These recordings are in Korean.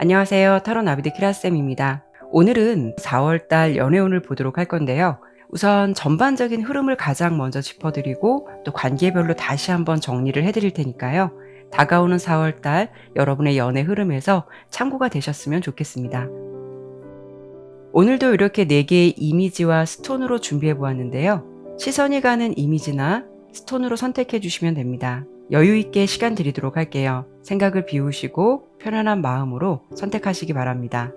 안녕하세요. 타로 나비드 키라쌤입니다. 오늘은 4월달 연애운을 보도록 할 건데요. 우선 전반적인 흐름을 가장 먼저 짚어드리고 또 관계별로 다시 한번 정리를 해드릴 테니까요. 다가오는 4월달 여러분의 연애 흐름에서 참고가 되셨으면 좋겠습니다. 오늘도 이렇게 4개의 이미지와 스톤으로 준비해 보았는데요. 시선이 가는 이미지나 스톤으로 선택해 주시면 됩니다. 여유 있게 시간 드리도록 할게요. 생각을 비우시고 편안한 마음으로 선택하시기 바랍니다.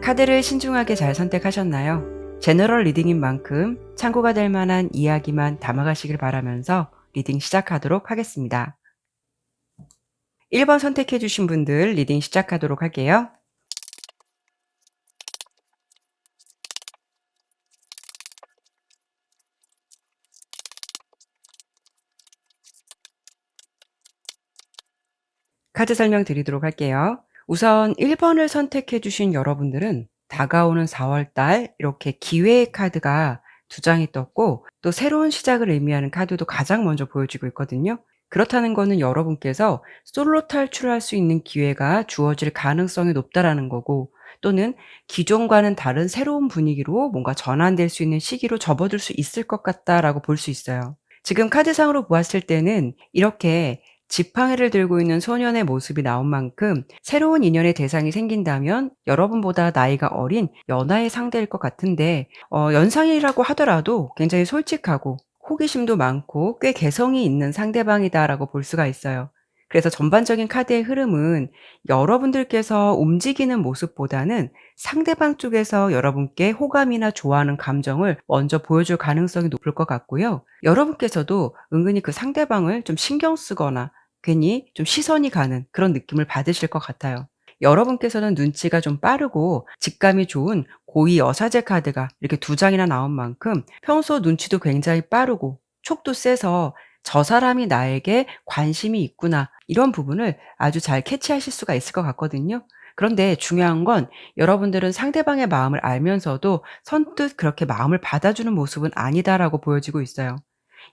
카드를 신중하게 잘 선택하셨나요? 제너럴 리딩인 만큼 참고가 될 만한 이야기만 담아가시길 바라면서 리딩 시작하도록 하겠습니다. 1번 선택해 주신 분들 리딩 시작하도록 할게요. 카드 설명 드리도록 할게요. 우선 1번을 선택해 주신 여러분들은 다가오는 4월달 이렇게 기회의 카드가 2장이 떴고 또 새로운 시작을 의미하는 카드도 가장 먼저 보여지고 있거든요. 그렇다는 거는 여러분께서 솔로 탈출할 수 있는 기회가 주어질 가능성이 높다라는 거고 또는 기존과는 다른 새로운 분위기로 뭔가 전환될 수 있는 시기로 접어들 수 있을 것 같다라고 볼 수 있어요. 지금 카드상으로 보았을 때는 이렇게 지팡이를 들고 있는 소년의 모습이 나온 만큼 새로운 인연의 대상이 생긴다면 여러분보다 나이가 어린 연하의 상대일 것 같은데 연상이라고 하더라도 굉장히 솔직하고 호기심도 많고 꽤 개성이 있는 상대방이다라고 볼 수가 있어요. 그래서 전반적인 카드의 흐름은 여러분들께서 움직이는 모습보다는 상대방 쪽에서 여러분께 호감이나 좋아하는 감정을 먼저 보여줄 가능성이 높을 것 같고요. 여러분께서도 은근히 그 상대방을 좀 신경 쓰거나 괜히 좀 시선이 가는 그런 느낌을 받으실 것 같아요. 여러분께서는 눈치가 좀 빠르고 직감이 좋은 고위 여사제 카드가 이렇게 2장이나 나온 만큼 평소 눈치도 굉장히 빠르고 촉도 세서 '저 사람이 나에게 관심이 있구나.' 이런 부분을 아주 잘 캐치하실 수가 있을 것 같거든요. 그런데 중요한 건 여러분들은 상대방의 마음을 알면서도 선뜻 그렇게 마음을 받아주는 모습은 아니다라고 보여지고 있어요.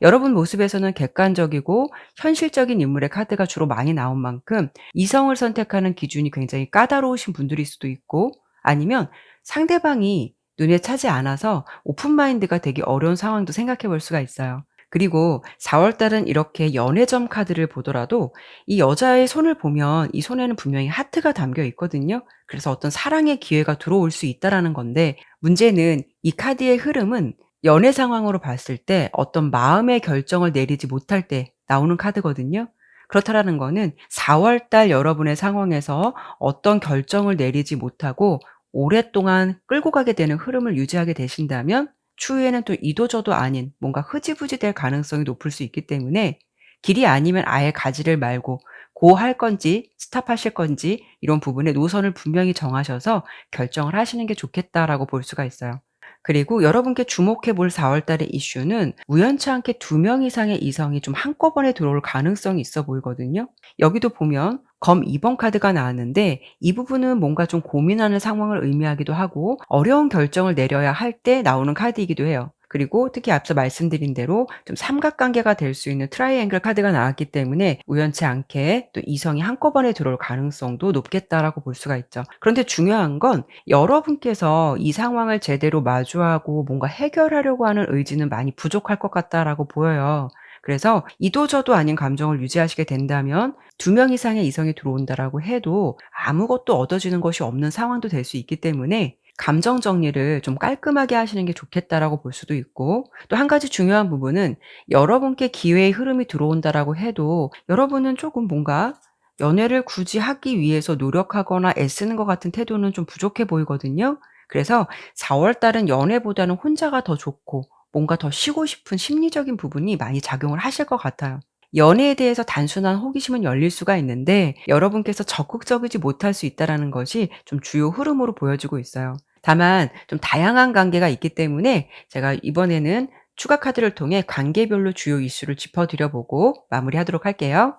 여러분 모습에서는 객관적이고 현실적인 인물의 카드가 주로 많이 나온 만큼 이성을 선택하는 기준이 굉장히 까다로우신 분들일 수도 있고 아니면 상대방이 눈에 차지 않아서 오픈 마인드가 되기 어려운 상황도 생각해 볼 수가 있어요. 그리고 4월 달은 이렇게 연애점 카드를 보더라도 이 여자의 손을 보면 이 손에는 분명히 하트가 담겨 있거든요. 그래서 어떤 사랑의 기회가 들어올 수 있다라는 건데 문제는 이 카드의 흐름은 연애 상황으로 봤을 때 어떤 마음의 결정을 내리지 못할 때 나오는 카드거든요. 그렇다라는 거는 4월 달 여러분의 상황에서 어떤 결정을 내리지 못하고 오랫동안 끌고 가게 되는 흐름을 유지하게 되신다면 추후에는 또 이도저도 아닌 뭔가 흐지부지 될 가능성이 높을 수 있기 때문에 길이 아니면 아예 가지를 말고 고 할 건지 스탑하실 건지 이런 부분에 노선을 분명히 정하셔서 결정을 하시는 게 좋겠다라고 볼 수가 있어요. 그리고 여러분께 주목해 볼 4월 달의 이슈는 우연치 않게 2명 이상의 이성이 좀 한꺼번에 들어올 가능성이 있어 보이거든요. 여기도 보면 검 2번 카드가 나왔는데 이 부분은 뭔가 좀 고민하는 상황을 의미하기도 하고 어려운 결정을 내려야 할 때 나오는 카드이기도 해요. 그리고 특히 앞서 말씀드린 대로 좀 삼각관계가 될 수 있는 트라이앵글 카드가 나왔기 때문에 우연치 않게 또 이성이 한꺼번에 들어올 가능성도 높겠다라고 볼 수가 있죠. 그런데 중요한 건 여러분께서 이 상황을 제대로 마주하고 뭔가 해결하려고 하는 의지는 많이 부족할 것 같다라고 보여요. 그래서 이도저도 아닌 감정을 유지하시게 된다면 2명 이상의 이성이 들어온다라고 해도 아무것도 얻어지는 것이 없는 상황도 될 수 있기 때문에 감정 정리를 좀 깔끔하게 하시는 게 좋겠다라고 볼 수도 있고 또 한 가지 중요한 부분은 여러분께 기회의 흐름이 들어온다라고 해도 여러분은 조금 뭔가 연애를 굳이 하기 위해서 노력하거나 애쓰는 것 같은 태도는 좀 부족해 보이거든요. 그래서 4월 달은 연애보다는 혼자가 더 좋고 뭔가 더 쉬고 싶은 심리적인 부분이 많이 작용을 하실 것 같아요. 연애에 대해서 단순한 호기심은 열릴 수가 있는데 여러분께서 적극적이지 못할 수 있다라는 것이 좀 주요 흐름으로 보여지고 있어요. 다만 좀 다양한 관계가 있기 때문에 제가 이번에는 추가 카드를 통해 관계별로 주요 이슈를 짚어 드려 보고 마무리하도록 할게요.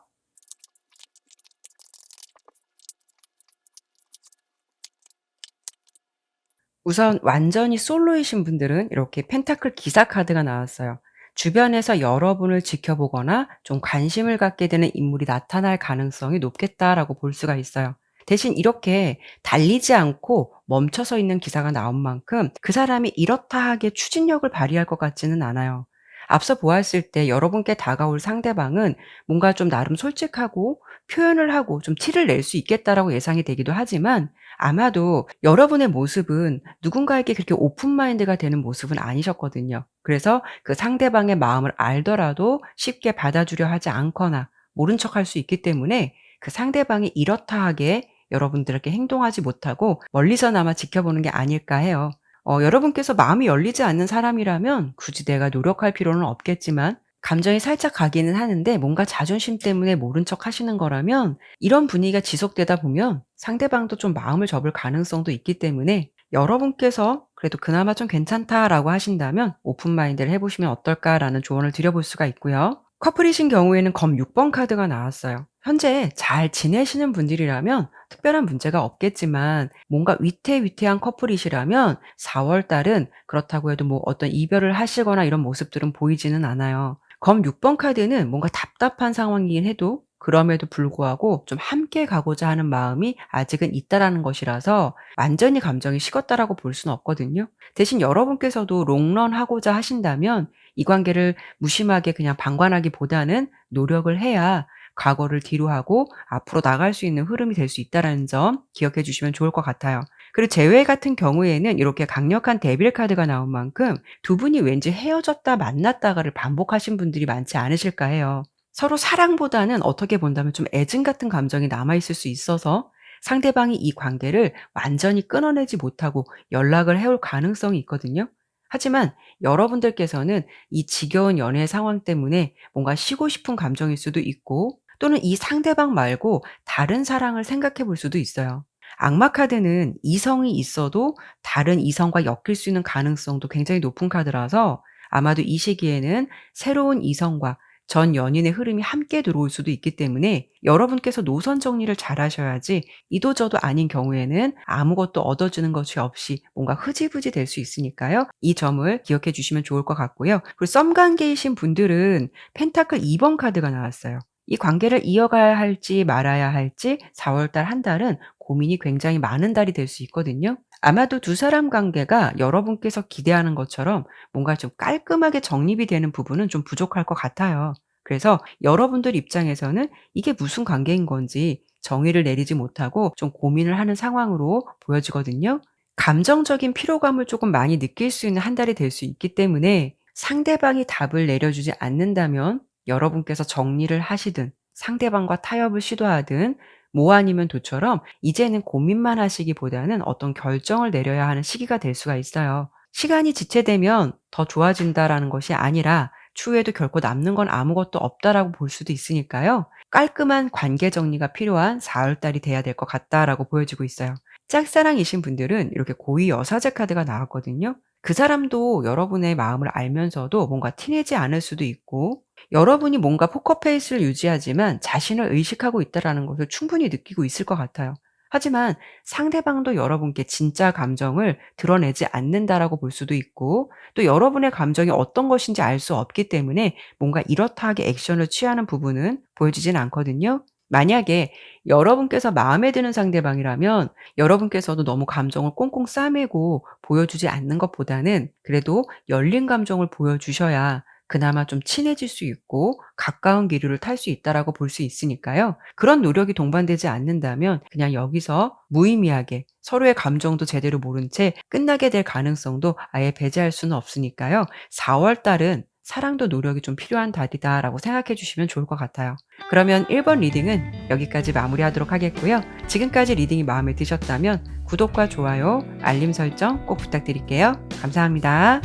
우선 완전히 솔로이신 분들은 이렇게 펜타클 기사 카드가 나왔어요. 주변에서 여러분을 지켜보거나 좀 관심을 갖게 되는 인물이 나타날 가능성이 높겠다라고 볼 수가 있어요. 대신 이렇게 달리지 않고 멈춰서 있는 기사가 나온 만큼 그 사람이 이렇다 하게 추진력을 발휘할 것 같지는 않아요. 앞서 보았을 때 여러분께 다가올 상대방은 뭔가 좀 나름 솔직하고 표현을 하고 좀 티를 낼 수 있겠다라고 예상이 되기도 하지만 아마도 여러분의 모습은 누군가에게 그렇게 오픈 마인드가 되는 모습은 아니셨거든요. 그래서 그 상대방의 마음을 알더라도 쉽게 받아주려 하지 않거나 모른 척할 수 있기 때문에 그 상대방이 이렇다 하게 여러분들에게 행동하지 못하고 멀리서나마 지켜보는 게 아닐까 해요. 여러분께서 마음이 열리지 않는 사람이라면 굳이 내가 노력할 필요는 없겠지만 감정이 살짝 가기는 하는데 뭔가 자존심 때문에 모른 척 하시는 거라면 이런 분위기가 지속되다 보면 상대방도 좀 마음을 접을 가능성도 있기 때문에 여러분께서 그래도 그나마 좀 괜찮다라고 하신다면 오픈 마인드를 해보시면 어떨까라는 조언을 드려볼 수가 있고요. 커플이신 경우에는 검 6번 카드가 나왔어요. 현재 잘 지내시는 분들이라면 특별한 문제가 없겠지만 뭔가 위태위태한 커플이시라면 4월 달은 그렇다고 해도 뭐 어떤 이별을 하시거나 이런 모습들은 보이지는 않아요. 검 6번 카드는 뭔가 답답한 상황이긴 해도 그럼에도 불구하고 좀 함께 가고자 하는 마음이 아직은 있다라는 것이라서 완전히 감정이 식었다라고 볼 수는 없거든요. 대신 여러분께서도 롱런 하고자 하신다면 이 관계를 무심하게 그냥 방관하기보다는 노력을 해야 과거를 뒤로 하고 앞으로 나갈 수 있는 흐름이 될 수 있다라는 점 기억해 주시면 좋을 것 같아요. 그리고 재회 같은 경우에는 이렇게 강력한 데빌 카드가 나온 만큼 두 분이 왠지 헤어졌다 만났다가를 반복하신 분들이 많지 않으실까 해요. 서로 사랑보다는 어떻게 본다면 좀 애증 같은 감정이 남아 있을 수 있어서 상대방이 이 관계를 완전히 끊어내지 못하고 연락을 해올 가능성이 있거든요. 하지만 여러분들께서는 이 지겨운 연애 상황 때문에 뭔가 쉬고 싶은 감정일 수도 있고 또는 이 상대방 말고 다른 사랑을 생각해 볼 수도 있어요. 악마 카드는 이성이 있어도 다른 이성과 엮일 수 있는 가능성도 굉장히 높은 카드라서 아마도 이 시기에는 새로운 이성과 전 연인의 흐름이 함께 들어올 수도 있기 때문에 여러분께서 노선 정리를 잘 하셔야지 이도저도 아닌 경우에는 아무것도 얻어주는 것이 없이 뭔가 흐지부지 될 수 있으니까요. 이 점을 기억해 주시면 좋을 것 같고요. 그리고 썸 관계이신 분들은 펜타클 2번 카드가 나왔어요. 이 관계를 이어가야 할지 말아야 할지 4월 달 한 달은 고민이 굉장히 많은 달이 될 수 있거든요. 아마도 두 사람 관계가 여러분께서 기대하는 것처럼 뭔가 좀 깔끔하게 정립이 되는 부분은 좀 부족할 것 같아요. 그래서 여러분들 입장에서는 이게 무슨 관계인 건지 정의를 내리지 못하고 좀 고민을 하는 상황으로 보여지거든요. 감정적인 피로감을 조금 많이 느낄 수 있는 한 달이 될 수 있기 때문에 상대방이 답을 내려주지 않는다면 여러분께서 정리를 하시든 상대방과 타협을 시도하든 뭐 아니면 도처럼 이제는 고민만 하시기보다는 어떤 결정을 내려야 하는 시기가 될 수가 있어요. 시간이 지체되면 더 좋아진다라는 것이 아니라 추후에도 결코 남는 건 아무것도 없다라고 볼 수도 있으니까요. 깔끔한 관계 정리가 필요한 4월 달이 돼야 될 것 같다라고 보여지고 있어요. 짝사랑이신 분들은 이렇게 고위 여사제 카드가 나왔거든요. 그 사람도 여러분의 마음을 알면서도 뭔가 티내지 않을 수도 있고 여러분이 뭔가 포커페이스를 유지하지만 자신을 의식하고 있다라는 것을 충분히 느끼고 있을 것 같아요. 하지만 상대방도 여러분께 진짜 감정을 드러내지 않는다라고 볼 수도 있고 또 여러분의 감정이 어떤 것인지 알 수 없기 때문에 뭔가 이렇다 하게 액션을 취하는 부분은 보여지진 않거든요. 만약에 여러분께서 마음에 드는 상대방이라면 여러분께서도 너무 감정을 꽁꽁 싸매고 보여주지 않는 것보다는 그래도 열린 감정을 보여주셔야 그나마 좀 친해질 수 있고 가까운 기류를 탈 수 있다라고 볼 수 있으니까요. 그런 노력이 동반되지 않는다면 그냥 여기서 무의미하게 서로의 감정도 제대로 모른 채 끝나게 될 가능성도 아예 배제할 수는 없으니까요. 4월 달은 사랑도 노력이 좀 필요한 달이다라고 생각해 주시면 좋을 것 같아요. 그러면 1번 리딩은 여기까지 마무리하도록 하겠고요. 지금까지 리딩이 마음에 드셨다면 구독과 좋아요, 알림 설정 꼭 부탁드릴게요. 감사합니다.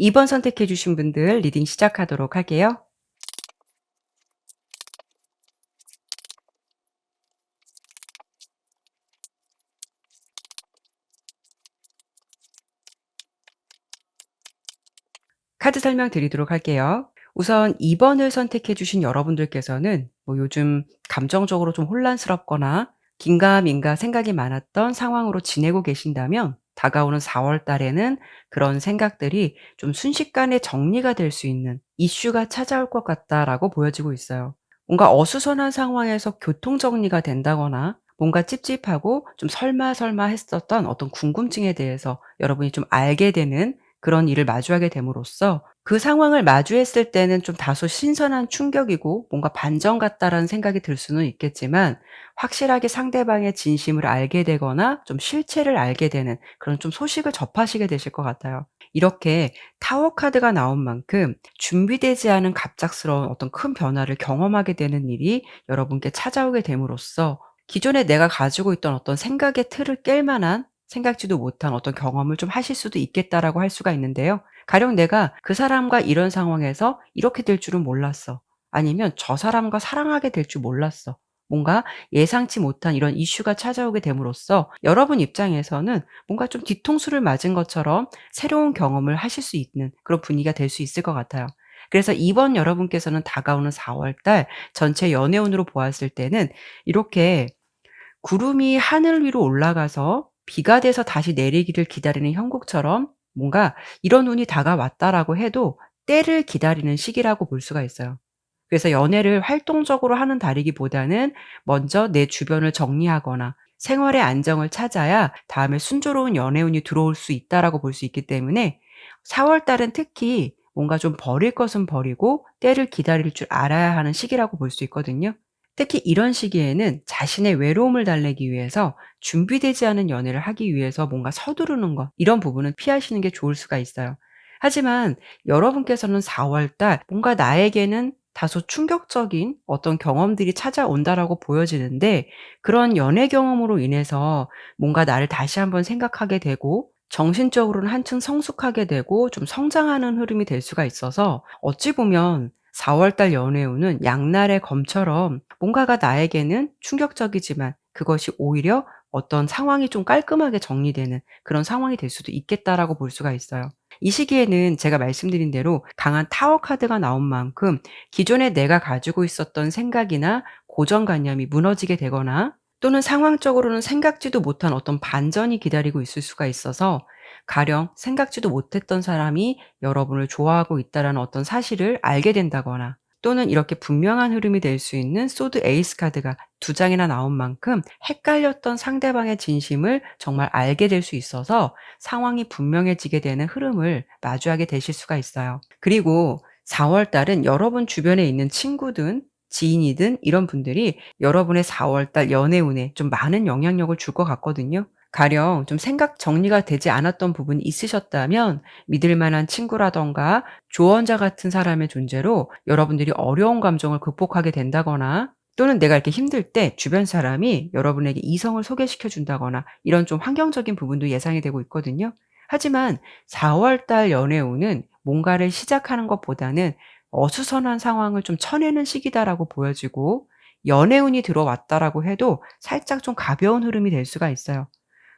2번 선택해 주신 분들 리딩 시작하도록 할게요. 카드 설명드리도록 할게요. 우선 2 번을 선택해 주신 여러분들께서는 요즘 감정적으로 좀 혼란스럽거나 긴가민가 생각이 많았던 상황으로 지내고 계신다면 다가오는 4월 달에는 그런 생각들이 좀 순식간에 정리가 될 수 있는 이슈가 찾아올 것 같다라고 보여지고 있어요. 뭔가 어수선한 상황에서 교통 정리가 된다거나 뭔가 찝찝하고 좀 설마 했었던 어떤 궁금증에 대해서 여러분이 좀 알게 되는 그런 일을 마주하게 됨으로써 그 상황을 마주했을 때는 좀 다소 신선한 충격이고 뭔가 반전 같다라는 생각이 들 수는 있겠지만 확실하게 상대방의 진심을 알게 되거나 좀 실체를 알게 되는 그런 좀 소식을 접하시게 되실 것 같아요. 이렇게 타워 카드가 나온 만큼 준비되지 않은 갑작스러운 어떤 큰 변화를 경험하게 되는 일이 여러분께 찾아오게 됨으로써 기존에 내가 가지고 있던 어떤 생각의 틀을 깰 만한 생각지도 못한 어떤 경험을 좀 하실 수도 있겠다라고 할 수가 있는데요. 가령 '내가 그 사람과 이런 상황에서 이렇게 될 줄은 몰랐어.' 아니면 '저 사람과 사랑하게 될 줄 몰랐어.' 뭔가 예상치 못한 이런 이슈가 찾아오게 됨으로써 여러분 입장에서는 뭔가 좀 뒤통수를 맞은 것처럼 새로운 경험을 하실 수 있는 그런 분위기가 될 수 있을 것 같아요. 그래서 이번 여러분께서는 다가오는 4월 달 전체 연애운으로 보았을 때는 이렇게 구름이 하늘 위로 올라가서 비가 돼서 다시 내리기를 기다리는 형국처럼 뭔가 '이런 운이 다가왔다.'라고 해도 때를 기다리는 시기라고 볼 수가 있어요. 그래서 연애를 활동적으로 하는 달이기보다는 먼저 내 주변을 정리하거나 생활의 안정을 찾아야 다음에 순조로운 연애운이 들어올 수 있다라고 볼 수 있기 때문에 4월 달은 특히 뭔가 좀 버릴 것은 버리고 때를 기다릴 줄 알아야 하는 시기라고 볼 수 있거든요. 특히 이런 시기에는 자신의 외로움을 달래기 위해서 준비되지 않은 연애를 하기 위해서 뭔가 서두르는 것 이런 부분은 피하시는 게 좋을 수가 있어요. 하지만 여러분께서는 4월 달 뭔가 나에게는 다소 충격적인 어떤 경험들이 찾아온다라고 보여지는데 그런 연애 경험으로 인해서 뭔가 나를 다시 한번 생각하게 되고 정신적으로는 한층 성숙하게 되고 좀 성장하는 흐름이 될 수가 있어서 어찌 보면 4월 달 연애운은 양날의 검처럼 뭔가가 나에게는 충격적이지만 그것이 오히려 어떤 상황이 좀 깔끔하게 정리되는 그런 상황이 될 수도 있겠다라고 볼 수가 있어요. 이 시기에는 제가 말씀드린 대로 강한 타워 카드가 나온 만큼 기존에 내가 가지고 있었던 생각이나 고정관념이 무너지게 되거나 또는 상황적으로는 생각지도 못한 어떤 반전이 기다리고 있을 수가 있어서 가령 생각지도 못했던 사람이 여러분을 좋아하고 있다라는 어떤 사실을 알게 된다거나 또는 이렇게 분명한 흐름이 될 수 있는 소드 에이스 카드가 2 장이나 나온 만큼 헷갈렸던 상대방의 진심을 정말 알게 될 수 있어서 상황이 분명해지게 되는 흐름을 마주하게 되실 수가 있어요. 그리고 4월 달은 여러분 주변에 있는 친구든 지인이든 이런 분들이 여러분의 4월 달 연애운에 좀 많은 영향력을 줄 것 같거든요. 가령 좀 생각 정리가 되지 않았던 부분이 있으셨다면 믿을 만한 친구라든가 조언자 같은 사람의 존재로 여러분들이 어려운 감정을 극복하게 된다거나 또는 내가 이렇게 힘들 때 주변 사람이 여러분에게 이성을 소개시켜 준다거나 이런 좀 환경적인 부분도 예상이 되고 있거든요. 하지만 4월 달 연애운은 뭔가를 시작하는 것보다는 어수선한 상황을 좀 쳐내는 시기다라고 보여지고 연애운이 들어왔다라고 해도 살짝 좀 가벼운 흐름이 될 수가 있어요.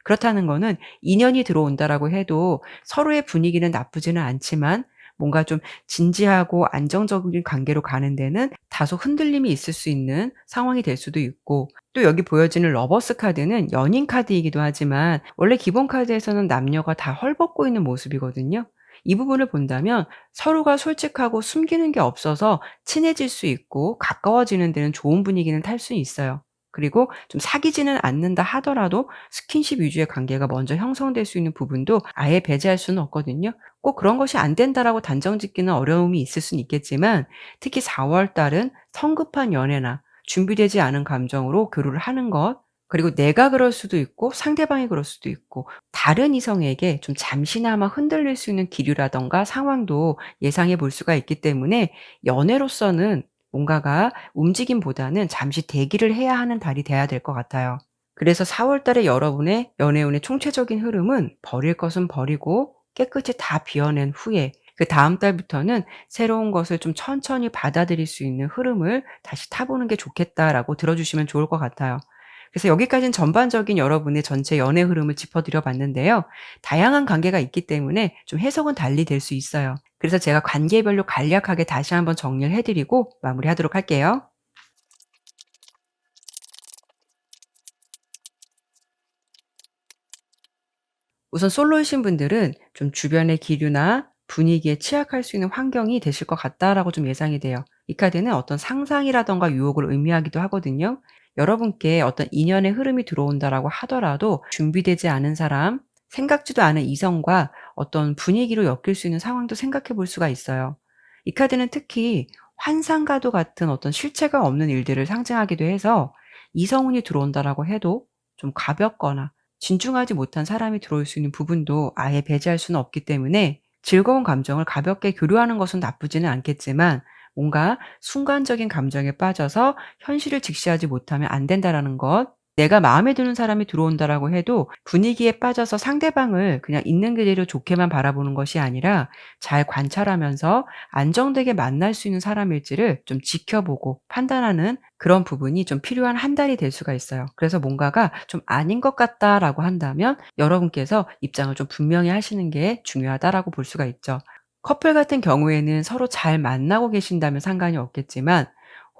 그렇다는 거는 인연이 들어온다라고 해도 서로의 분위기는 나쁘지는 않지만 뭔가 좀 진지하고 안정적인 관계로 가는 데는 다소 흔들림이 있을 수 있는 상황이 될 수도 있고 또 여기 보여지는 러버스 카드는 연인 카드이기도 하지만 원래 기본 카드에서는 남녀가 다 헐벗고 있는 모습이거든요. 이 부분을 본다면 서로가 솔직하고 숨기는 게 없어서 친해질 수 있고 가까워지는 데는 좋은 분위기는 탈 수 있어요. 그리고 좀 사귀지는 않는다 하더라도 스킨십 위주의 관계가 먼저 형성될 수 있는 부분도 아예 배제할 수는 없거든요. 꼭 그런 것이 안 된다라고 단정 짓기는 어려움이 있을 수는 있겠지만 특히 4월 달은 성급한 연애나 준비되지 않은 감정으로 교류를 하는 것 그리고 내가 그럴 수도 있고 상대방이 그럴 수도 있고 다른 이성에게 좀 잠시나마 흔들릴 수 있는 기류라든가 상황도 예상해 볼 수가 있기 때문에 연애로서는 뭔가가 움직임보다는 잠시 대기를 해야 하는 달이 돼야 될 것 같아요. 그래서 4월 달에 여러분의 연애운의 총체적인 흐름은 버릴 것은 버리고 깨끗이 다 비워낸 후에 그다음 달부터는 새로운 것을 좀 천천히 받아들일 수 있는 흐름을 다시 타보는 게 좋겠다라고 들어주시면 좋을 것 같아요. 그래서 여기까지는 전반적인 여러분의 전체 연애 흐름을 짚어드려 봤는데요. 다양한 관계가 있기 때문에 좀 해석은 달리 될 수 있어요. 그래서 제가 관계별로 간략하게 다시 한번 정리를 해드리고 마무리하도록 할게요. 우선 솔로이신 분들은 좀 주변의 기류나 분위기에 취약할 수 있는 환경이 되실 것 같다라고 좀 예상이 돼요. 이 카드는 어떤 상상이라든가 유혹을 의미하기도 하거든요. 여러분께 어떤 인연의 흐름이 들어온다라고 하더라도 준비되지 않은 사람, 생각지도 않은 이성과 어떤 분위기로 엮일 수 있는 상황도 생각해 볼 수가 있어요. 이 카드는 특히 환상과도 같은 어떤 실체가 없는 일들을 상징하기도 해서 이성운이 들어온다라고 해도 좀 가볍거나 진중하지 못한 사람이 들어올 수 있는 부분도 아예 배제할 수는 없기 때문에 즐거운 감정을 가볍게 교류하는 것은 나쁘지는 않겠지만 뭔가 순간적인 감정에 빠져서 현실을 직시하지 못하면 안 된다라는 것. 내가 마음에 드는 사람이 들어온다라고 해도 분위기에 빠져서 상대방을 그냥 있는 그대로 좋게만 바라보는 것이 아니라 잘 관찰하면서 안정되게 만날 수 있는 사람일지를 좀 지켜보고 판단하는 그런 부분이 좀 필요한 한 달이 될 수가 있어요. 그래서 뭔가가 좀 아닌 것 같다라고 한다면 여러분께서 입장을 좀 분명히 하시는 게 중요하다라고 볼 수가 있죠. 커플 같은 경우에는 서로 잘 만나고 계신다면 상관이 없겠지만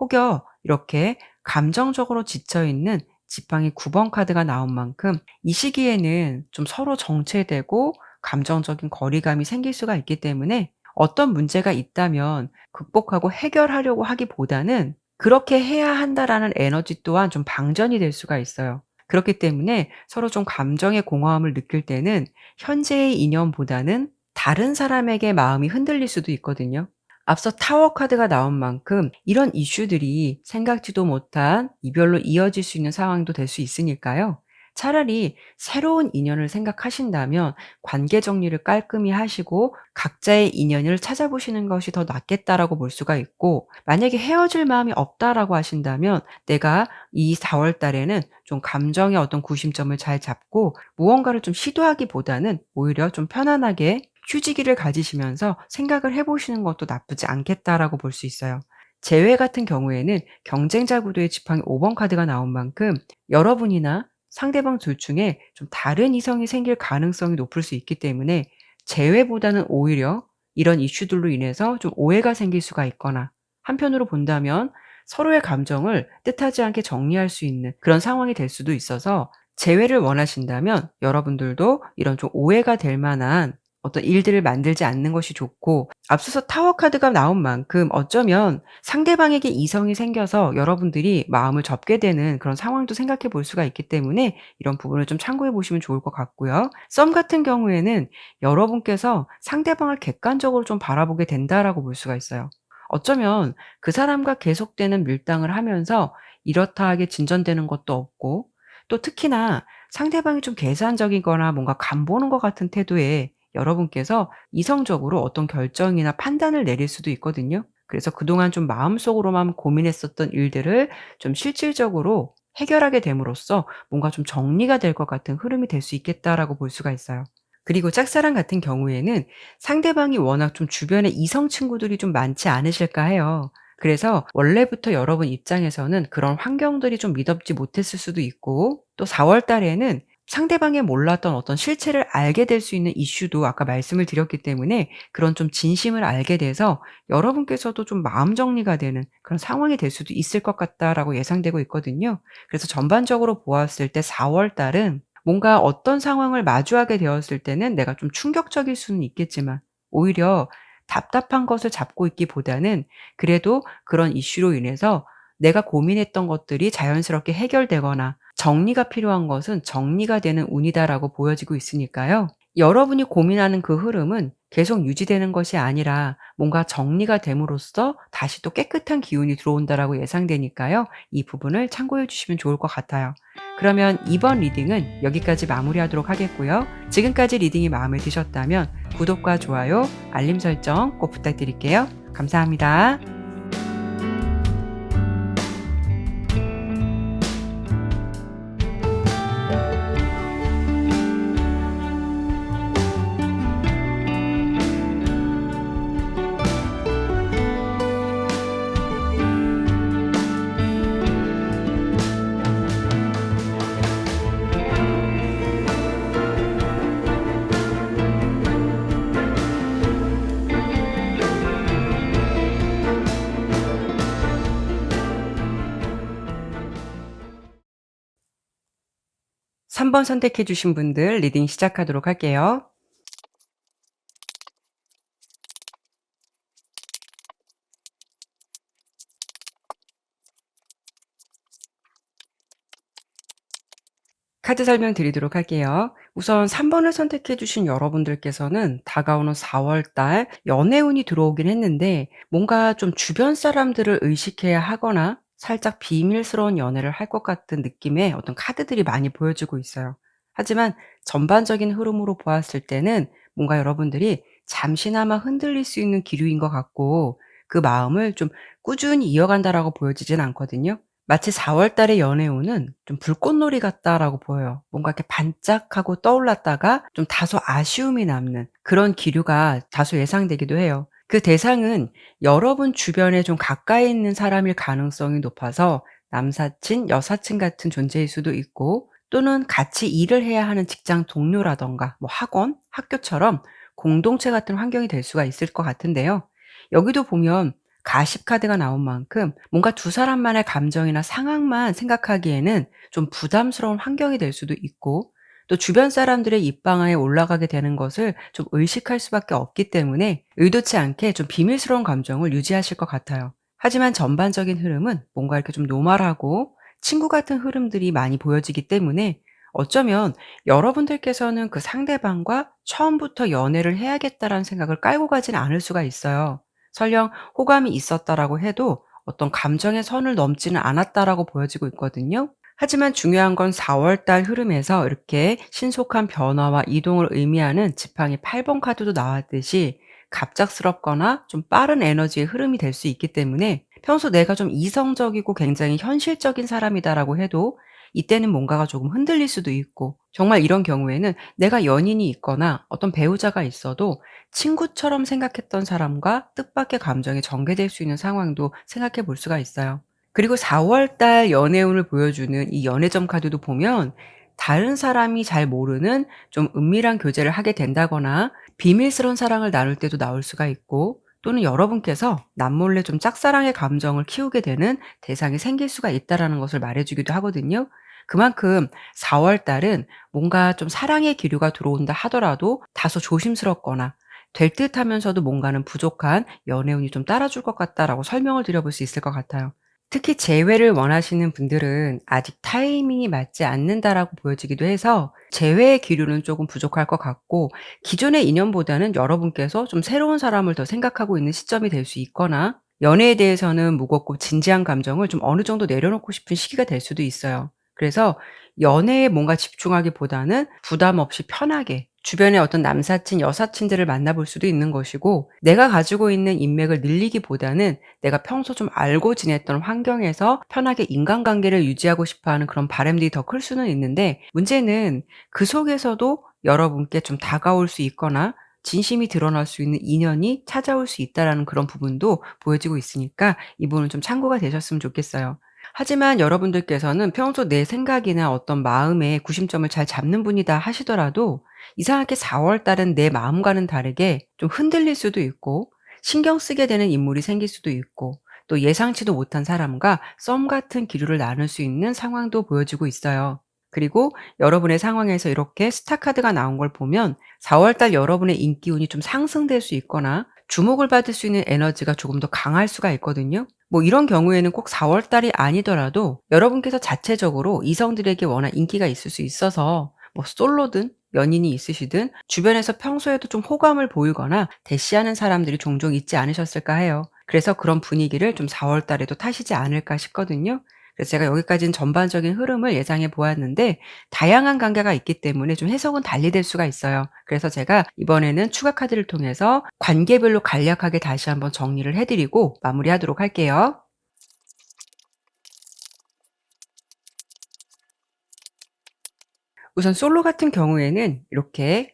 혹여 이렇게 감정적으로 지쳐 있는 지팡이 9번 카드가 나온 만큼 이 시기에는 좀 서로 정체되고 감정적인 거리감이 생길 수가 있기 때문에 어떤 문제가 있다면 극복하고 해결하려고 하기보다는 '그렇게 해야 한다.'라는 에너지 또한 좀 방전이 될 수가 있어요. 그렇기 때문에 서로 좀 감정의 공허함을 느낄 때는 현재의 인연보다는 다른 사람에게 마음이 흔들릴 수도 있거든요. 앞서 타워 카드가 나온 만큼 이런 이슈들이 생각지도 못한 이별로 이어질 수 있는 상황도 될 수 있으니까요. 차라리 새로운 인연을 생각하신다면 관계 정리를 깔끔히 하시고 각자의 인연을 찾아보시는 것이 더 낫겠다라고 볼 수가 있고, 만약에 헤어질 마음이 없다라고 하신다면 내가 이 4월 달에는 좀 감정의 어떤 구심점을 잘 잡고 무언가를 좀 시도하기보다는 오히려 좀 편안하게 휴지기를 가지시면서 생각을 해 보시는 것도 나쁘지 않겠다라고 볼 수 있어요. 재회 같은 경우에는 경쟁자 구도의 지팡이 5번 카드가 나온 만큼 여러분이나 상대방 둘 중에 좀 다른 이성이 생길 가능성이 높을 수 있기 때문에 재회보다는 오히려 이런 이슈들로 인해서 좀 오해가 생길 수가 있거나, 한편으로 본다면 서로의 감정을 뜻하지 않게 정리할 수 있는 그런 상황이 될 수도 있어서 재회를 원하신다면 여러분들도 이런 좀 오해가 될 만한 어떤 일들을 만들지 않는 것이 좋고, 앞서서 타워 카드가 나온 만큼 어쩌면 상대방에게 이성이 생겨서 여러분들이 마음을 접게 되는 그런 상황도 생각해 볼 수가 있기 때문에 이런 부분을 좀 참고해 보시면 좋을 것 같고요. 썸 같은 경우에는 여러분께서 상대방을 객관적으로 좀 바라보게 된다라고 볼 수가 있어요. 어쩌면 그 사람과 계속되는 밀당을 하면서 이렇다 하게 진전되는 것도 없고, 또 특히나 상대방이 좀 계산적이거나 뭔가 간보는 것 같은 태도에 여러분께서 이성적으로 어떤 결정이나 판단을 내릴 수도 있거든요. 그래서 그동안 좀 마음속으로만 고민했었던 일들을 좀 실질적으로 해결하게 됨으로써 뭔가 좀 정리가 될 것 같은 흐름이 될 수 있겠다라고 볼 수가 있어요. 그리고 짝사랑 같은 경우에는 상대방이 워낙 좀 주변에 이성 친구들이 좀 많지 않으실까 해요. 그래서 원래부터 여러분 입장에서는 그런 환경들이 좀 미덥지 못했을 수도 있고, 또 4월 달에는 상대방의 몰랐던 어떤 실체를 알게 될 수 있는 이슈도 아까 말씀을 드렸기 때문에 그런 좀 진심을 알게 돼서 여러분께서도 좀 마음 정리가 되는 그런 상황이 될 수도 있을 것 같다라고 예상되고 있거든요. 그래서 전반적으로 보았을 때 4월 달은 뭔가 어떤 상황을 마주하게 되었을 때는 내가 좀 충격적일 수는 있겠지만 오히려 답답한 것을 잡고 있기보다는 그래도 그런 이슈로 인해서 내가 고민했던 것들이 자연스럽게 해결되거나 정리가 필요한 것은 정리가 되는 운이다라고 보여지고 있으니까요. 여러분이 고민하는 그 흐름은 계속 유지되는 것이 아니라 뭔가 정리가 됨으로써 다시 또 깨끗한 기운이 들어온다라고 예상되니까요. 이 부분을 참고해 주시면 좋을 것 같아요. 그러면 이번 리딩은 여기까지 마무리하도록 하겠고요. 지금까지 리딩이 마음에 드셨다면 구독과 좋아요, 알림 설정 꼭 부탁드릴게요. 감사합니다. 3번 선택해 주신 분들 리딩 시작하도록 할게요. 카드 설명드리도록 할게요. 우선 3 번을 선택해 주신 여러분들께서는 다가오는 4월 달 연애운이 들어오긴 했는데 뭔가 좀 주변 사람들을 의식해야 하거나 살짝 비밀스러운 연애를 할 것 같은 느낌의 어떤 카드들이 많이 보여지고 있어요. 하지만 전반적인 흐름으로 보았을 때는 뭔가 여러분들이 잠시나마 흔들릴 수 있는 기류인 것 같고 그 마음을 좀 꾸준히 이어간다라고 보여지진 않거든요. 마치 4월 달의 연애운은 좀 불꽃놀이 같다라고 보여요. 뭔가 이렇게 반짝하고 떠올랐다가 좀 다소 아쉬움이 남는 그런 기류가 다소 예상되기도 해요. 그 대상은 여러분 주변에 좀 가까이 있는 사람일 가능성이 높아서 남사친, 여사친 같은 존재일 수도 있고 또는 같이 일을 해야 하는 직장 동료라든가 뭐 학원, 학교처럼 공동체 같은 환경이 될 수가 있을 것 같은데요. 여기도 보면 가십 카드가 나온 만큼 뭔가 두 사람만의 감정이나 상황만 생각하기에는 좀 부담스러운 환경이 될 수도 있고 또 주변 사람들의 입방아에 올라가게 되는 것을 좀 의식할 수밖에 없기 때문에 의도치 않게 좀 비밀스러운 감정을 유지하실 것 같아요. 하지만 전반적인 흐름은 뭔가 이렇게 좀 노멀하고 친구 같은 흐름들이 많이 보여지기 때문에 어쩌면 여러분들께서는 그 상대방과 처음부터 연애를 해야겠다라는 생각을 깔고 가진 않을 수가 있어요. 설령 호감이 있었다라고 해도 어떤 감정의 선을 넘지는 않았다라고 보여지고 있거든요. 하지만 중요한 건 4월 달 흐름에서 이렇게 신속한 변화와 이동을 의미하는 지팡이 8번 카드도 나왔듯이 갑작스럽거나 좀 빠른 에너지의 흐름이 될 수 있기 때문에 평소 내가 좀 이성적이고 굉장히 현실적인 사람이다라고 해도 이때는 뭔가가 조금 흔들릴 수도 있고 정말 이런 경우에는 내가 연인이 있거나 어떤 배우자가 있어도 친구처럼 생각했던 사람과 뜻밖의 감정이 전개될 수 있는 상황도 생각해 볼 수가 있어요. 그리고 4월 달 연애운을 보여주는 이 연애점 카드도 보면 다른 사람이 잘 모르는 좀 은밀한 교제를 하게 된다거나 비밀스러운 사랑을 나눌 때도 나올 수가 있고 또는 여러분께서 남몰래 좀 짝사랑의 감정을 키우게 되는 대상이 생길 수가 있다라는 것을 말해 주기도 하거든요. 그만큼 4월 달은 뭔가 좀 사랑의 기류가 들어온다 하더라도 다소 조심스럽거나 될 듯하면서도 뭔가는 부족한 연애운이 좀 따라줄 것 같다라고 설명을 드려 볼 수 있을 것 같아요. 특히 재회를 원하시는 분들은 아직 타이밍이 맞지 않는다라고 보여지기도 해서 재회의 기류는 조금 부족할 것 같고 기존의 인연보다는 여러분께서 좀 새로운 사람을 더 생각하고 있는 시점이 될 수 있거나 연애에 대해서는 무겁고 진지한 감정을 좀 어느 정도 내려놓고 싶은 시기가 될 수도 있어요. 그래서 연애에 뭔가 집중하기보다는 부담 없이 편하게 주변의 어떤 남사친, 여사친들을 만나볼 수도 있는 것이고 내가 가지고 있는 인맥을 늘리기보다는 내가 평소 좀 알고 지냈던 환경에서 편하게 인간관계를 유지하고 싶어 하는 그런 바람들이 더 클 수는 있는데 문제는 그 속에서도 여러분께 좀 다가올 수 있거나 진심이 드러날 수 있는 인연이 찾아올 수 있다라는 그런 부분도 보여지고 있으니까 이 부분은 좀 참고가 되셨으면 좋겠어요. 하지만 여러분들께서는 평소 내 생각이나 어떤 마음의 구심점을 잘 잡는 분이다 하시더라도 이상하게 4월 달은 내 마음과는 다르게 좀 흔들릴 수도 있고 신경 쓰게 되는 인물이 생길 수도 있고 또 예상치도 못한 사람과 썸 같은 기류를 나눌 수 있는 상황도 보여지고 있어요. 그리고 여러분의 상황에서 이렇게 스타 카드가 나온 걸 보면 4월 달 여러분의 인기운이 좀 상승될 수 있거나 주목을 받을 수 있는 에너지가 조금 더 강할 수가 있거든요. 뭐 이런 경우에는 꼭 4월 달이 아니더라도 여러분께서 자체적으로 이성들에게 워낙 인기가 있을 수 있어서 뭐 솔로든 연인이 있으시든 주변에서 평소에도 좀 호감을 보이거나 대시하는 사람들이 종종 있지 않으셨을까 해요. 그래서 그런 분위기를 좀 4월 달에도 타시지 않을까 싶거든요. 그래서 제가 여기까지는 전반적인 흐름을 예상해 보았는데 다양한 관계가 있기 때문에 좀 해석은 달리될 수가 있어요. 그래서 제가 이번에는 추가 카드를 통해서 관계별로 간략하게 다시 한번 정리를 해 드리고 마무리하도록 할게요. 우선 솔로 같은 경우에는 이렇게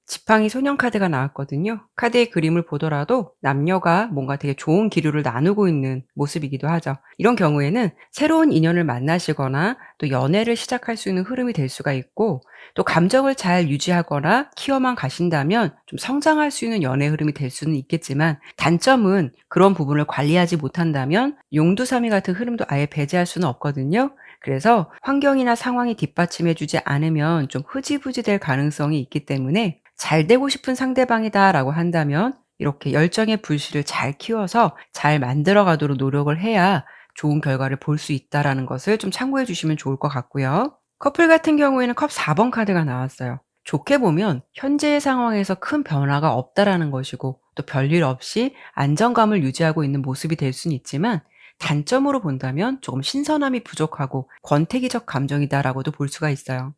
지팡이 소년 카드가 나왔거든요. 카드의 그림을 보더라도 남녀가 뭔가 되게 좋은 기류를 나누고 있는 모습이기도 하죠. 이런 경우에는 새로운 인연을 만나시거나 또 연애를 시작할 수 있는 흐름이 될 수가 있고 또 감정을 잘 유지하거나 키워만 가신다면 좀 성장할 수 있는 연애 흐름이 될 수는 있겠지만 단점은 그런 부분을 관리하지 못한다면 용두사미 같은 흐름도 아예 배제할 수는 없거든요. 그래서 환경이나 상황이 뒷받침해 주지 않으면 좀 흐지부지 될 가능성이 있기 때문에 잘 되고 싶은 상대방이다라고 한다면 이렇게 열정의 불씨를 잘 키워서 잘 만들어 가도록 노력을 해야 좋은 결과를 볼 수 있다라는 것을 좀 참고해 주시면 좋을 것 같고요. 커플 같은 경우에는 컵 4번 카드가 나왔어요. 좋게 보면 현재의 상황에서 큰 변화가 없다라는 것이고 또 별일 없이 안정감을 유지하고 있는 모습이 될 수는 있지만 단점으로 본다면 조금 신선함이 부족하고 권태기적 감정이다라고도 볼 수가 있어요.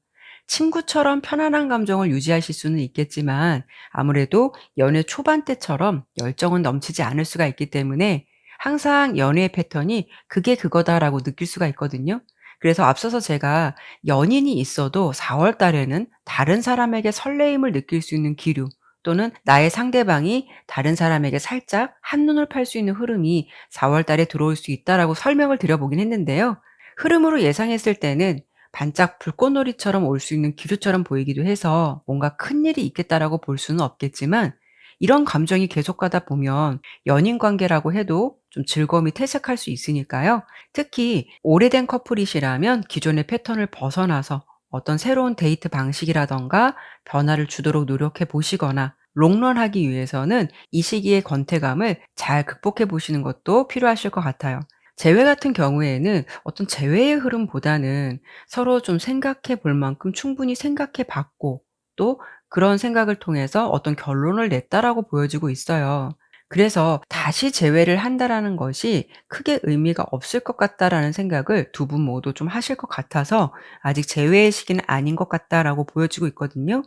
친구처럼 편안한 감정을 유지하실 수는 있겠지만 아무래도 연애 초반 때처럼 열정은 넘치지 않을 수가 있기 때문에 항상 연애의 패턴이 '그게 그거다.'라고 느낄 수가 있거든요. 그래서 앞서서 제가 연인이 있어도 4월 달에는 다른 사람에게 설레임을 느낄 수 있는 기류 또는 나의 상대방이 다른 사람에게 살짝 한눈을 팔 수 있는 흐름이 4월 달에 들어올 수 있다라고 설명을 드려 보긴 했는데요. 흐름으로 예상했을 때는 반짝 불꽃놀이처럼 올 수 있는 기류처럼 보이기도 해서 뭔가 '큰일이 있겠다.'라고 볼 수는 없겠지만 이런 감정이 계속 가다 보면 연인 관계라고 해도 좀 즐거움이 퇴색할 수 있으니까요. 특히 오래된 커플이시라면 기존의 패턴을 벗어나서 어떤 새로운 데이트 방식이라든가 변화를 주도록 노력해 보시거나 롱런하기 위해서는 이 시기의 권태감을 잘 극복해 보시는 것도 필요하실 것 같아요. 재회 같은 경우에는 어떤 재회의 흐름보다는 서로 좀 생각해 볼 만큼 충분히 생각해 봤고 또 그런 생각을 통해서 어떤 결론을 냈다라고 보여지고 있어요. 그래서 '다시 재회를 한다.'라는 것이 크게 의미가 없을 것 같다라는 생각을 두 분 모두 좀 하실 것 같아서 '아직 재회의 시기는 아닌 것 같다.'라고 보여지고 있거든요.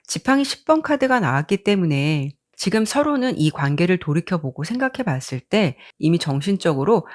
지팡이 10번 카드가 나왔기 때문에 지금 서로는 이 관계를 돌이켜 보고 생각해 봤을 때 이미 정신적으로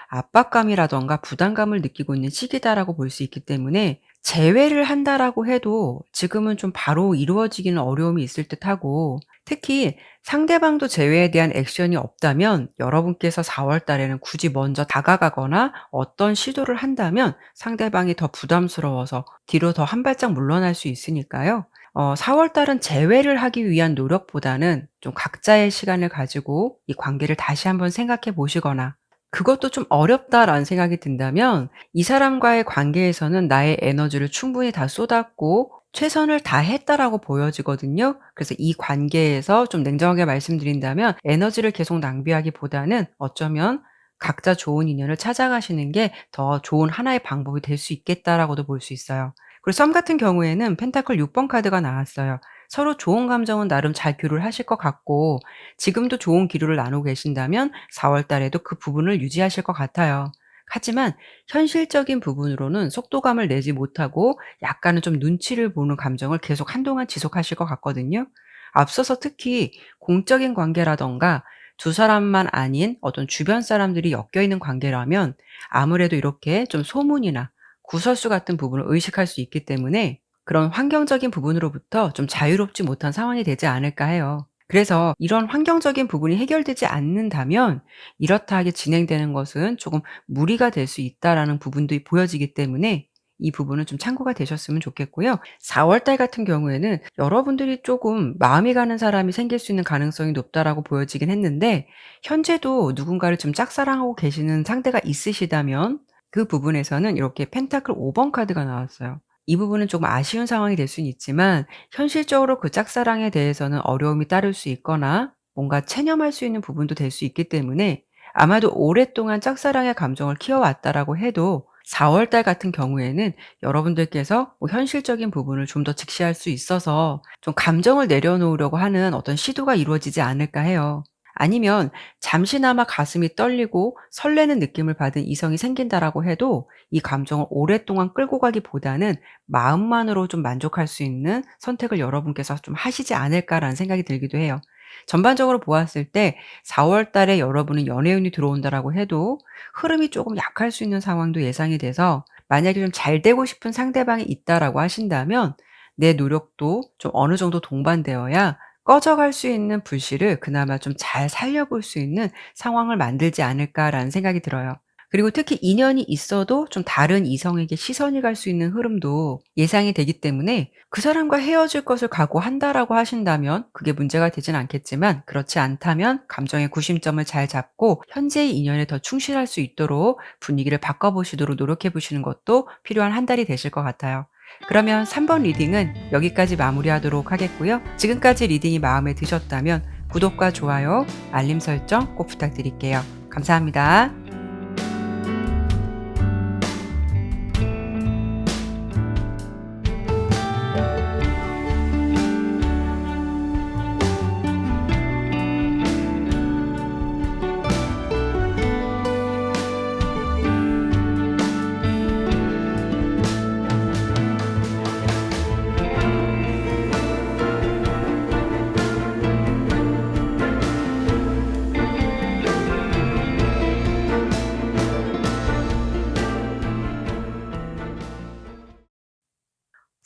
압박감이라든가 부담감을 느끼고 있는 시기다라고 볼 수 있기 때문에 재회를 한다라고 해도 지금은 좀 바로 이루어지기는 어려움이 있을 듯하고 특히 상대방도 재회에 대한 액션이 없다면 여러분께서 4월 달에는 굳이 먼저 다가가거나 어떤 시도를 한다면 상대방이 더 부담스러워서 뒤로 더 한 발짝 물러날 수 있으니까요. 4월 달은 재회를 하기 위한 노력보다는 좀 각자의 시간을 가지고 이 관계를 다시 한번 생각해 보시거나 그것도 좀 어렵다라는 생각이 든다면 이 사람과의 관계에서는 나의 에너지를 충분히 다 쏟았고 최선을 다했다라고 보여지거든요. 그래서 이 관계에서 좀 냉정하게 말씀드린다면 에너지를 계속 낭비하기보다는 어쩌면 각자 좋은 인연을 찾아가시는 게 더 좋은 하나의 방법이 될 수 있겠다라고도 볼 수 있어요. 그리고 썸 같은 경우에는 펜타클 6번 카드가 나왔어요. 서로 좋은 감정은 나름 잘 교류를 하실 것 같고 지금도 좋은 기류를 나누고 계신다면 4월 달에도 그 부분을 유지하실 것 같아요. 하지만 현실적인 부분으로는 속도감을 내지 못하고 약간은 좀 눈치를 보는 감정을 계속 한동안 지속하실 것 같거든요. 앞서서 특히 공적인 관계라든가 두 사람만 아닌 어떤 주변 사람들이 엮여 있는 관계라면 아무래도 이렇게 좀 소문이나 구설수 같은 부분을 의식할 수 있기 때문에 그런 환경적인 부분으로부터 좀 자유롭지 못한 상황이 되지 않을까 해요. 그래서 이런 환경적인 부분이 해결되지 않는다면 이렇다 하게 진행되는 것은 조금 무리가 될 수 있다라는 부분도 보여지기 때문에 이 부분은 좀 참고가 되셨으면 좋겠고요. 4월 달 같은 경우에는 여러분들이 조금 마음이 가는 사람이 생길 수 있는 가능성이 높다라고 보여지긴 했는데 현재도 누군가를 좀 짝사랑하고 계시는 상대가 있으시다면 그 부분에서는 이렇게 펜타클 5번 카드가 나왔어요. 이 부분은 조금 아쉬운 상황이 될 수는 있지만 현실적으로 그 짝사랑에 대해서는 어려움이 따를 수 있거나 뭔가 체념할 수 있는 부분도 될 수 있기 때문에 아마도 오랫동안 짝사랑의 감정을 키워왔다라고 해도 4월 달 같은 경우에는 여러분들께서 뭐 현실적인 부분을 좀 더 직시할 수 있어서 좀 감정을 내려놓으려고 하는 어떤 시도가 이루어지지 않을까 해요. 아니면 잠시나마 가슴이 떨리고 설레는 느낌을 받은 이성이 생긴다라고 해도 이 감정을 오랫동안 끌고 가기보다는 마음만으로 좀 만족할 수 있는 선택을 여러분께서 좀 하시지 않을까라는 생각이 들기도 해요. 전반적으로 보았을 때 4월 달에 여러분은 연애운이 들어온다라고 해도 흐름이 조금 약할 수 있는 상황도 예상이 돼서 만약에 좀 잘 되고 싶은 상대방이 있다라고 하신다면 내 노력도 좀 어느 정도 동반되어야 꺼져갈 수 있는 불씨를 그나마 좀 잘 살려볼 수 있는 상황을 만들지 않을까라는 생각이 들어요. 그리고 특히 인연이 있어도 좀 다른 이성에게 시선이 갈 수 있는 흐름도 예상이 되기 때문에 그 사람과 헤어질 것을 각오한다라고 하신다면 그게 문제가 되진 않겠지만, 그렇지 않다면 감정의 구심점을 잘 잡고 현재의 인연에 더 충실할 수 있도록 분위기를 바꿔보시도록 노력해 보시는 것도 필요한 한 달이 되실 것 같아요. 그러면 3번 리딩은 여기까지 마무리하도록 하겠고요. 지금까지 리딩이 마음에 드셨다면 구독과 좋아요, 알림 설정 꼭 부탁드릴게요. 감사합니다.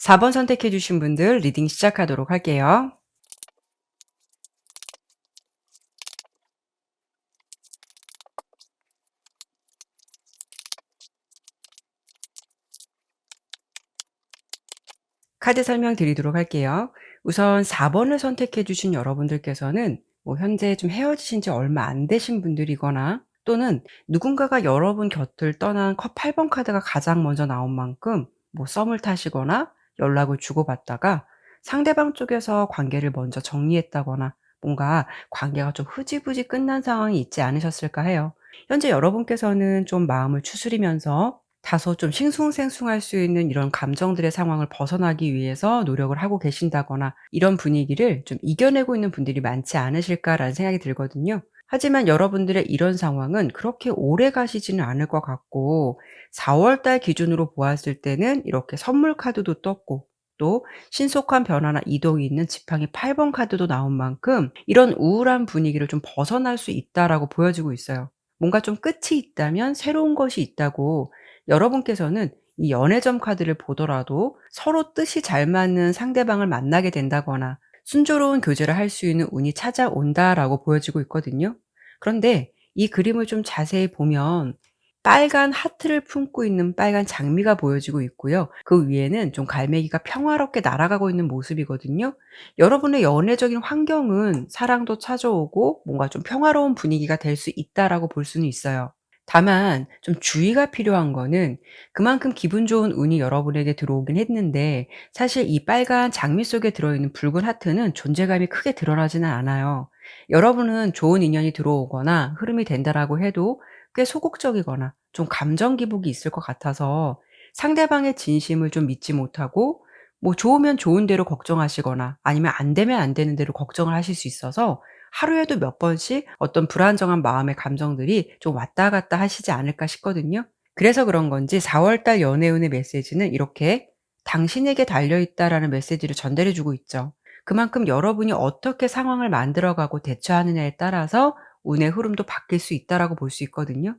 4번 선택해 주신 분들 리딩 시작하도록 할게요. 카드 설명드리도록 할게요. 우선 4번을 선택해 주신 여러분들께서는 현재 좀 헤어지신 지 얼마 안 되신 분들이거나, 또는 누군가가 여러분 곁을 떠난 8번 카드가 가장 먼저 나온 만큼 썸을 타시거나 연락을 주고받다가 상대방 쪽에서 관계를 먼저 정리했다거나 뭔가 관계가 좀 흐지부지 끝난 상황이 있지 않으셨을까 해요. 현재 여러분께서는 좀 마음을 추스리면서 다소 좀 싱숭생숭할 수 있는 이런 감정들의 상황을 벗어나기 위해서 노력을 하고 계신다거나, 이런 분위기를 좀 이겨내고 있는 분들이 많지 않으실까라는 생각이 들거든요. 하지만 여러분들의 이런 상황은 그렇게 오래 가시지는 않을 것 같고, 4월 달 기준으로 보았을 때는 이렇게 선물 카드도 떴고, 또 신속한 변화나 이동이 있는 지팡이 8번 카드도 나온 만큼 이런 우울한 분위기를 좀 벗어날 수 있다라고 보여지고 있어요. 뭔가 좀 끝이 있다면 새로운 것이 있다고, 여러분께서는 이 연애점 카드를 보더라도 서로 뜻이 잘 맞는 상대방을 만나게 된다거나 순조로운 교제를 할 수 있는 운이 찾아온다라고 보여지고 있거든요. 그런데 이 그림을 좀 자세히 보면 빨간 하트를 품고 있는 빨간 장미가 보여지고 있고요. 그 위에는 좀 갈매기가 평화롭게 날아가고 있는 모습이거든요. 여러분의 연애적인 환경은 사랑도 찾아오고 뭔가 좀 평화로운 분위기가 될 수 있다라고 볼 수는 있어요. 다만 좀 주의가 필요한 거는, 그만큼 기분 좋은 운이 여러분에게 들어오긴 했는데 사실 이 빨간 장미 속에 들어있는 붉은 하트는 존재감이 크게 드러나지는 않아요. 여러분은 좋은 인연이 들어오거나 흐름이 된다라고 해도 꽤 소극적이거나 좀 감정 기복이 있을 것 같아서 상대방의 진심을 좀 믿지 못하고, 좋으면 좋은 대로 걱정하시거나 아니면 안 되면 안 되는 대로 걱정을 하실 수 있어서 하루에도 몇 번씩 어떤 불안정한 마음의 감정들이 좀 왔다 갔다 하시지 않을까 싶거든요. 그래서 그런 건지 4월 달 연애운의 메시지는 이렇게 "당신에게 달려 있다."라는 메시지를 전달해 주고 있죠. 그만큼 여러분이 어떻게 상황을 만들어가고 대처하느냐에 따라서 운의 흐름도 바뀔 수 있다라고 볼 수 있거든요.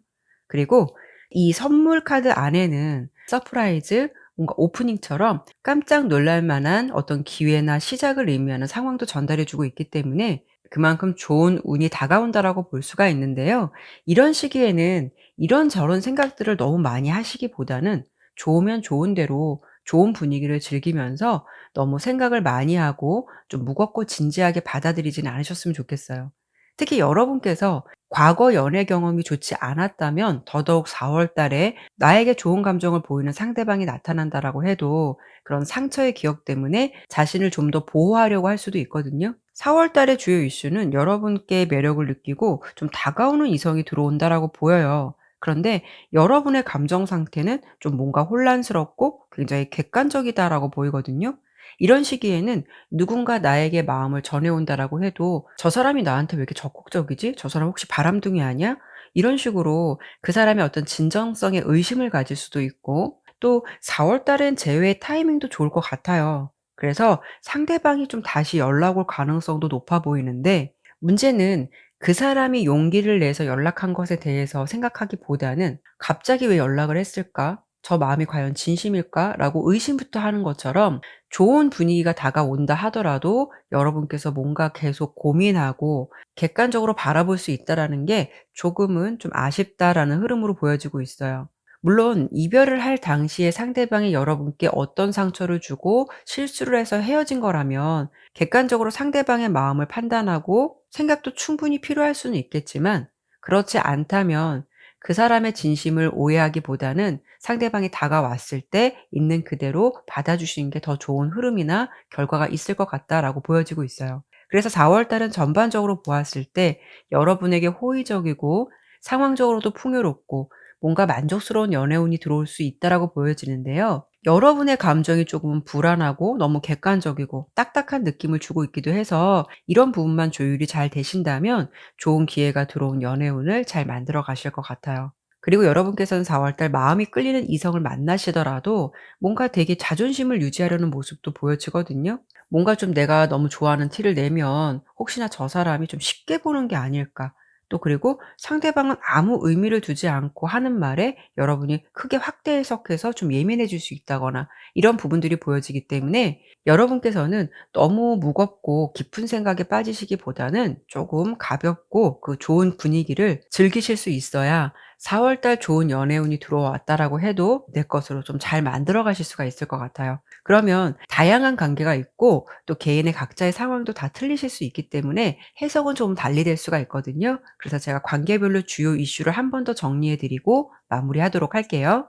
그리고 이 선물 카드 안에는 서프라이즈, 뭔가 오프닝처럼 깜짝 놀랄 만한 어떤 기회나 시작을 의미하는 상황도 전달해 주고 있기 때문에 그만큼 좋은 운이 다가온다라고 볼 수가 있는데요. 이런 시기에는 이런저런 생각들을 너무 많이 하시기보다는 좋으면 좋은 대로 좋은 분위기를 즐기면서 너무 생각을 많이 하고 좀 무겁고 진지하게 받아들이지는 않으셨으면 좋겠어요. 특히 여러분께서 과거 연애 경험이 좋지 않았다면 더더욱 4월 달에 나에게 좋은 감정을 보이는 상대방이 나타난다라고 해도 그런 상처의 기억 때문에 자신을 좀 더 보호하려고 할 수도 있거든요. 4월 달의 주요 이슈는 여러분께 매력을 느끼고 좀 다가오는 이성이 들어온다라고 보여요. 그런데 여러분의 감정 상태는 좀 뭔가 혼란스럽고 굉장히 객관적이다라고 보이거든요. 이런 시기에는 누군가 나에게 마음을 전해온다라고 해도 '저 사람이 나한테 왜 이렇게 적극적이지? 저 사람 혹시 바람둥이 아니야?' 이런 식으로 그 사람의 어떤 진정성에 의심을 가질 수도 있고, 또 4월 달엔 재회의 타이밍도 좋을 것 같아요. 그래서 상대방이 좀 다시 연락 올 가능성도 높아 보이는데, 문제는 그 사람이 용기를 내서 연락한 것에 대해서 생각하기보다는 '갑자기 왜 연락을 했을까? '저 마음이 과연 진심일까?'라고 의심부터 하는 것처럼 좋은 분위기가 다가온다 하더라도 여러분께서 뭔가 계속 고민하고 객관적으로 바라볼 수 있다라는 게 조금은 좀 아쉽다라는 흐름으로 보여지고 있어요. 물론 이별을 할 당시에 상대방이 여러분께 어떤 상처를 주고 실수를 해서 헤어진 거라면 객관적으로 상대방의 마음을 판단하고 생각도 충분히 필요할 수는 있겠지만, 그렇지 않다면 그 사람의 진심을 오해하기보다는 상대방이 다가왔을 때 있는 그대로 받아주시는 게 더 좋은 흐름이나 결과가 있을 것 같다라고 보여지고 있어요. 그래서 4월 달은 전반적으로 보았을 때 여러분에게 호의적이고 상황적으로도 풍요롭고 뭔가 만족스러운 연애운이 들어올 수 있다라고 보여지는데요. 여러분의 감정이 조금은 불안하고 너무 객관적이고 딱딱한 느낌을 주고 있기도 해서 이런 부분만 조율이 잘 되신다면 좋은 기회가 들어온 연애운을 잘 만들어 가실 것 같아요. 그리고 여러분께서는 4월 달 마음이 끌리는 이성을 만나시더라도 뭔가 되게 자존심을 유지하려는 모습도 보여지거든요. 뭔가 좀 내가 너무 좋아하는 티를 내면 혹시나 저 사람이 좀 쉽게 보는 게 아닐까. 또 그리고 상대방은 아무 의미를 두지 않고 하는 말에 여러분이 크게 확대 해석해서 좀 예민해질 수 있다거나 이런 부분들이 보여지기 때문에 여러분께서는 너무 무겁고 깊은 생각에 빠지시기보다는 조금 가볍고 그 좋은 분위기를 즐기실 수 있어야 4월 달 좋은 연애운이 들어왔다라고 해도 내 것으로 좀 잘 만들어 가실 수가 있을 것 같아요. 그러면 다양한 관계가 있고 또 개인의 각자의 상황도 다 틀리실 수 있기 때문에 해석은 좀 달리 될 수가 있거든요. 그래서 제가 관계별로 주요 이슈를 한 번 더 정리해 드리고 마무리하도록 할게요.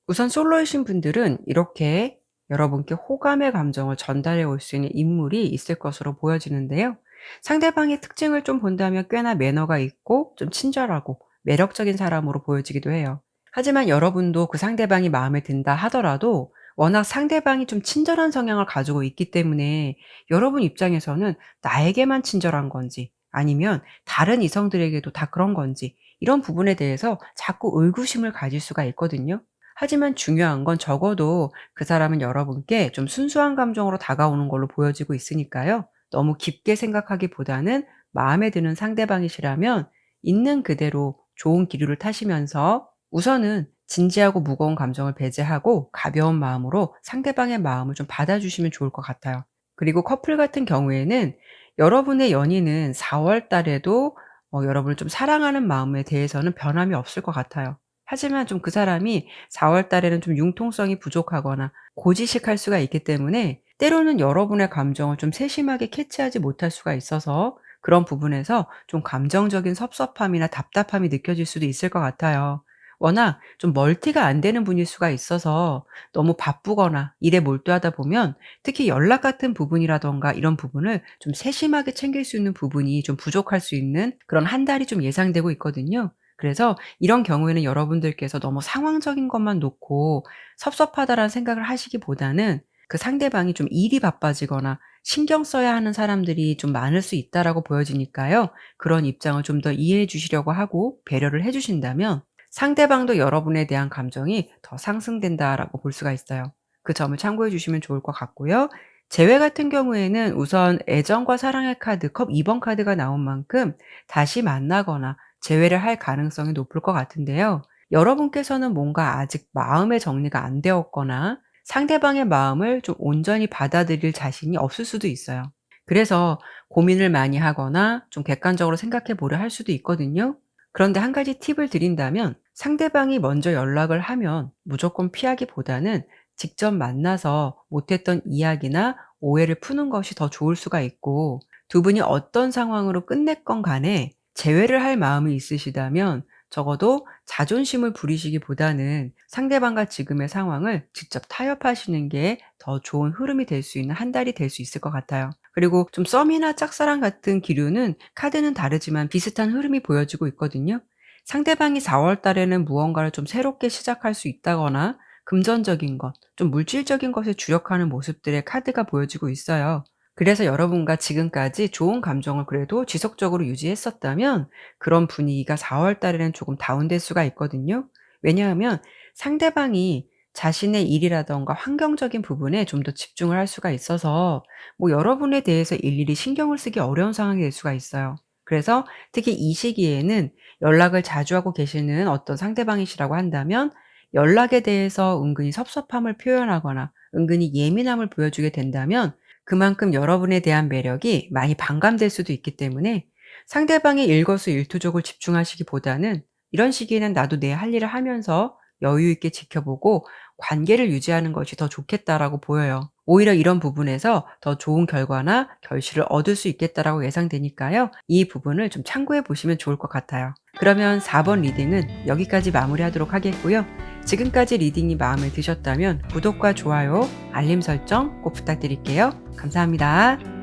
우선 솔로이신 분들은 이렇게 여러분께 호감의 감정을 전달해 올 수 있는 인물이 있을 것으로 보여지는데요. 상대방의 특징을 좀 본다면 꽤나 매너가 있고 좀 친절하고 매력적인 사람으로 보여지기도 해요. 하지만 여러분도 그 상대방이 마음에 든다 하더라도 워낙 상대방이 좀 친절한 성향을 가지고 있기 때문에 여러분 입장에서는 나에게만 친절한 건지 아니면 다른 이성들에게도 다 그런 건지 이런 부분에 대해서 자꾸 의구심을 가질 수가 있거든요. 하지만 중요한 건 적어도 그 사람은 여러분께 좀 순수한 감정으로 다가오는 걸로 보여지고 있으니까요. 너무 깊게 생각하기보다는 마음에 드는 상대방이시라면 있는 그대로 좋은 기류를 타시면서 우선은 진지하고 무거운 감정을 배제하고 가벼운 마음으로 상대방의 마음을 좀 받아주시면 좋을 것 같아요. 그리고 커플 같은 경우에는 여러분의 연인은 4월 달에도 여러분을 좀 사랑하는 마음에 대해서는 변함이 없을 것 같아요. 하지만 좀 그 사람이 4월 달에는 좀 융통성이 부족하거나 고지식할 수가 있기 때문에 때로는 여러분의 감정을 좀 세심하게 캐치하지 못할 수가 있어서 그런 부분에서 좀 감정적인 섭섭함이나 답답함이 느껴질 수도 있을 것 같아요. 워낙 좀 멀티가 안 되는 분일 수가 있어서 너무 바쁘거나 일에 몰두하다 보면 특히 연락 같은 부분이라든가 이런 부분을 좀 세심하게 챙길 수 있는 부분이 좀 부족할 수 있는 그런 한 달이 좀 예상되고 있거든요. 그래서 이런 경우에는 여러분들께서 너무 상황적인 것만 놓고 섭섭하다라는 생각을 하시기보다는 그 상대방이 좀 일이 바빠지거나 신경 써야 하는 사람들이 좀 많을 수 있다라고 보여지니까요. 그런 입장을 좀 더 이해해 주시려고 하고 배려를 해 주신다면 상대방도 여러분에 대한 감정이 더 상승된다라고 볼 수가 있어요. 그 점을 참고해 주시면 좋을 것 같고요. 재회 같은 경우에는 우선 애정과 사랑의 카드 컵 2번 카드가 나온 만큼 다시 만나거나 재회를 할 가능성이 높을 것 같은데요. 여러분께서는 뭔가 아직 마음의 정리가 안 되었거나 상대방의 마음을 좀 온전히 받아들일 자신이 없을 수도 있어요. 그래서 고민을 많이 하거나 좀 객관적으로 생각해 보려 할 수도 있거든요. 그런데 한 가지 팁을 드린다면 상대방이 먼저 연락을 하면 무조건 피하기보다는 직접 만나서 못했던 이야기나 오해를 푸는 것이 더 좋을 수가 있고, 두 분이 어떤 상황으로 끝냈건 간에 재회를 할 마음이 있으시다면 적어도 자존심을 부리시기보다는 상대방과 지금의 상황을 직접 타협하시는 게 더 좋은 흐름이 될 수 있는 한 달이 될 수 있을 것 같아요. 그리고 좀 썸이나 짝사랑 같은 기류는 카드는 다르지만 비슷한 흐름이 보여지고 있거든요. 상대방이 4월 달에는 무언가를 좀 새롭게 시작할 수 있다거나 금전적인 것, 좀 물질적인 것에 주력하는 모습들의 카드가 보여지고 있어요. 그래서 여러분과 지금까지 좋은 감정을 그래도 지속적으로 유지했었다면 그런 분위기가 4월 달에는 조금 다운될 수가 있거든요. 왜냐하면 상대방이 자신의 일이라든가 환경적인 부분에 좀 더 집중을 할 수가 있어서 뭐 여러분에 대해서 일일이 신경을 쓰기 어려운 상황이 될 수가 있어요. 그래서 특히 이 시기에는 연락을 자주 하고 계시는 어떤 상대방이시라고 한다면 연락에 대해서 은근히 섭섭함을 표현하거나 은근히 예민함을 보여주게 된다면 그만큼 여러분에 대한 매력이 많이 반감될 수도 있기 때문에 상대방의 일거수일투족을 집중하시기보다는 이런 시기에는 나도 내 할 일을 하면서 여유 있게 지켜보고 관계를 유지하는 것이 더 좋겠다라고 보여요. 오히려 이런 부분에서 더 좋은 결과나 결실을 얻을 수 있겠다라고 예상되니까요. 이 부분을 좀 참고해 보시면 좋을 것 같아요. 그러면 4번 리딩은 여기까지 마무리하도록 하겠고요. 지금까지 리딩이 마음에 드셨다면 구독과 좋아요, 알림 설정 꼭 부탁드릴게요. 감사합니다.